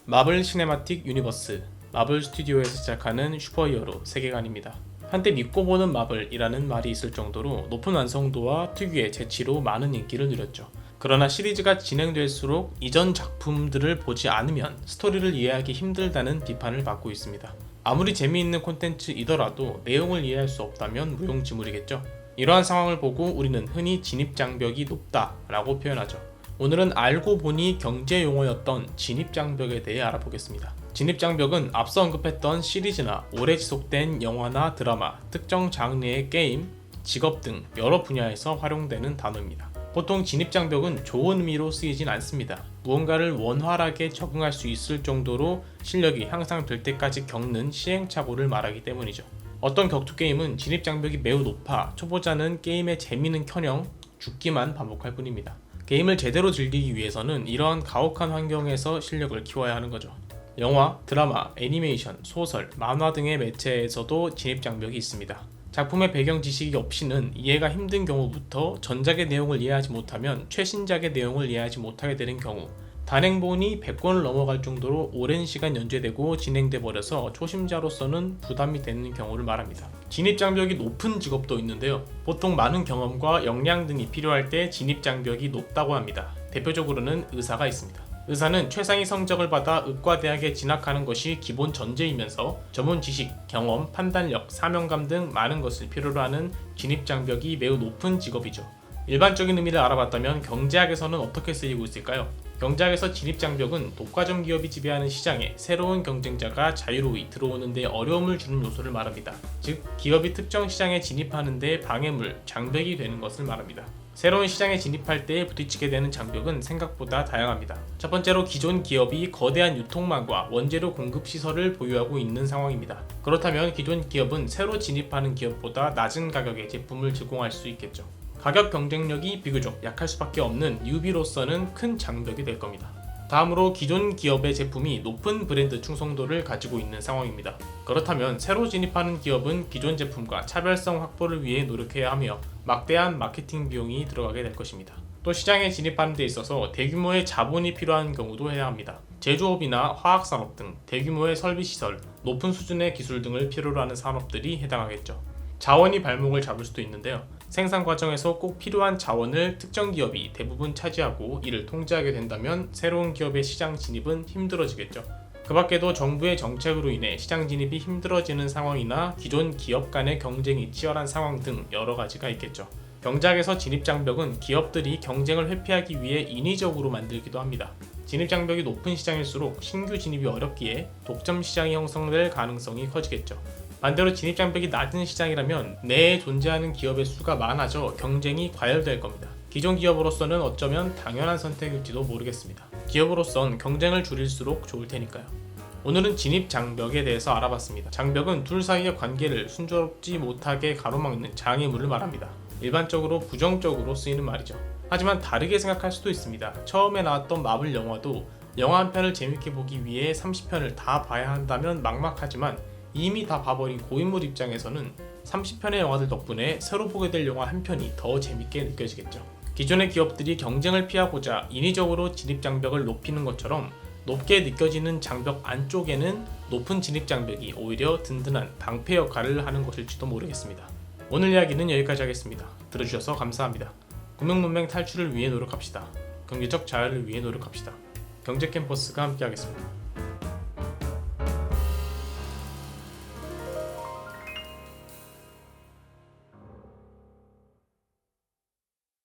마블 시네마틱 유니버스, 마블 스튜디오에서 시작하는 슈퍼히어로 세계관입니다. 한때 믿고 보는 마블이라는 말이 있을 정도로 높은 완성도와 특유의 재치로 많은 인기를 누렸죠. 그러나 시리즈가 진행될수록 이전 작품들을 보지 않으면 스토리를 이해하기 힘들다는 비판을 받고 있습니다. 아무리 재미있는 콘텐츠이더라도 내용을 이해할 수 없다면 무용지물이겠죠. 이러한 상황을 보고 우리는 흔히 진입장벽이 높다라고 표현하죠. 오늘은 알고 보니 경제 용어였던 진입장벽에 대해 알아보겠습니다. 진입장벽은 앞서 언급했던 시리즈나 오래 지속된 영화나 드라마, 특정 장르의 게임, 직업 등 여러 분야에서 활용되는 단어입니다. 보통 진입장벽은 좋은 의미로 쓰이진 않습니다. 무언가를 원활하게 적응할 수 있을 정도로 실력이 향상될 때까지 겪는 시행착오를 말하기 때문이죠. 어떤 격투 게임은 진입장벽이 매우 높아 초보자는 게임의 재미는커녕 죽기만 반복할 뿐입니다. 게임을 제대로 즐기기 위해서는 이러한 가혹한 환경에서 실력을 키워야 하는 거죠. 영화, 드라마, 애니메이션, 소설, 만화 등의 매체에서도 진입장벽이 있습니다. 작품의 배경 지식이 없이는 이해가 힘든 경우부터 전작의 내용을 이해하지 못하면 최신작의 내용을 이해하지 못하게 되는 경우, 단행본이 100권을 넘어갈 정도로 오랜 시간 연재되고 진행돼 버려서 초심자로서는 부담이 되는 경우를 말합니다. 진입장벽이 높은 직업도 있는데요. 보통 많은 경험과 역량 등이 필요할 때 진입장벽이 높다고 합니다. 대표적으로는 의사가 있습니다. 의사는 최상위 성적을 받아 의과대학에 진학하는 것이 기본 전제이면서 전문 지식, 경험, 판단력, 사명감 등 많은 것을 필요로 하는 진입장벽이 매우 높은 직업이죠. 일반적인 의미를 알아봤다면 경제학에서는 어떻게 쓰이고 있을까요? 경제학에서 진입장벽은 독과점 기업이 지배하는 시장에 새로운 경쟁자가 자유로이 들어오는 데 어려움을 주는 요소를 말합니다. 즉, 기업이 특정 시장에 진입하는 데 방해물, 장벽이 되는 것을 말합니다. 새로운 시장에 진입할 때 부딪히게 되는 장벽은 생각보다 다양합니다. 첫 번째로 기존 기업이 거대한 유통망과 원재료 공급 시설을 보유하고 있는 상황입니다. 그렇다면 기존 기업은 새로 진입하는 기업보다 낮은 가격의 제품을 제공할 수 있겠죠. 가격 경쟁력이 비교적 약할 수밖에 없는 뉴비로서는 큰 장벽이 될 겁니다. 다음으로 기존 기업의 제품이 높은 브랜드 충성도를 가지고 있는 상황입니다. 그렇다면 새로 진입하는 기업은 기존 제품과 차별성 확보를 위해 노력해야 하며 막대한 마케팅 비용이 들어가게 될 것입니다. 또 시장에 진입하는 데 있어서 대규모의 자본이 필요한 경우도 해야 합니다. 제조업이나 화학산업 등 대규모의 설비시설, 높은 수준의 기술 등을 필요로 하는 산업들이 해당하겠죠. 자원이 발목을 잡을 수도 있는데요. 생산 과정에서 꼭 필요한 자원을 특정 기업이 대부분 차지하고 이를 통제하게 된다면 새로운 기업의 시장 진입은 힘들어지겠죠. 그 밖에도 정부의 정책으로 인해 시장 진입이 힘들어지는 상황이나 기존 기업 간의 경쟁이 치열한 상황 등 여러 가지가 있겠죠. 경제학에서 진입장벽은 기업들이 경쟁을 회피하기 위해 인위적으로 만들기도 합니다. 진입장벽이 높은 시장일수록 신규 진입이 어렵기에 독점 시장이 형성될 가능성이 커지겠죠. 반대로 진입장벽이 낮은 시장이라면 내에 존재하는 기업의 수가 많아져 경쟁이 과열될 겁니다. 기존 기업으로서는 어쩌면 당연한 선택일지도 모르겠습니다. 기업으로선 경쟁을 줄일수록 좋을 테니까요. 오늘은 진입장벽에 대해서 알아봤습니다. 장벽은 둘 사이의 관계를 순조롭지 못하게 가로막는 장애물을 말합니다. 일반적으로 부정적으로 쓰이는 말이죠. 하지만 다르게 생각할 수도 있습니다. 처음에 나왔던 마블 영화도 영화 한 편을 재밌게 보기 위해 30편을 다 봐야 한다면 막막하지만 이미 다 봐버린 고인물 입장에서는 30편의 영화들 덕분에 새로 보게 될 영화 한 편이 더 재밌게 느껴지겠죠. 기존의 기업들이 경쟁을 피하고자 인위적으로 진입장벽을 높이는 것처럼 높게 느껴지는 장벽 안쪽에는 높은 진입장벽이 오히려 든든한 방패 역할을 하는 것일지도 모르겠습니다. 오늘 이야기는 여기까지 하겠습니다. 들어주셔서 감사합니다. 금융문맹 탈출을 위해 노력합시다. 경제적 자유를 위해 노력합시다. 경제캠퍼스가 함께하겠습니다.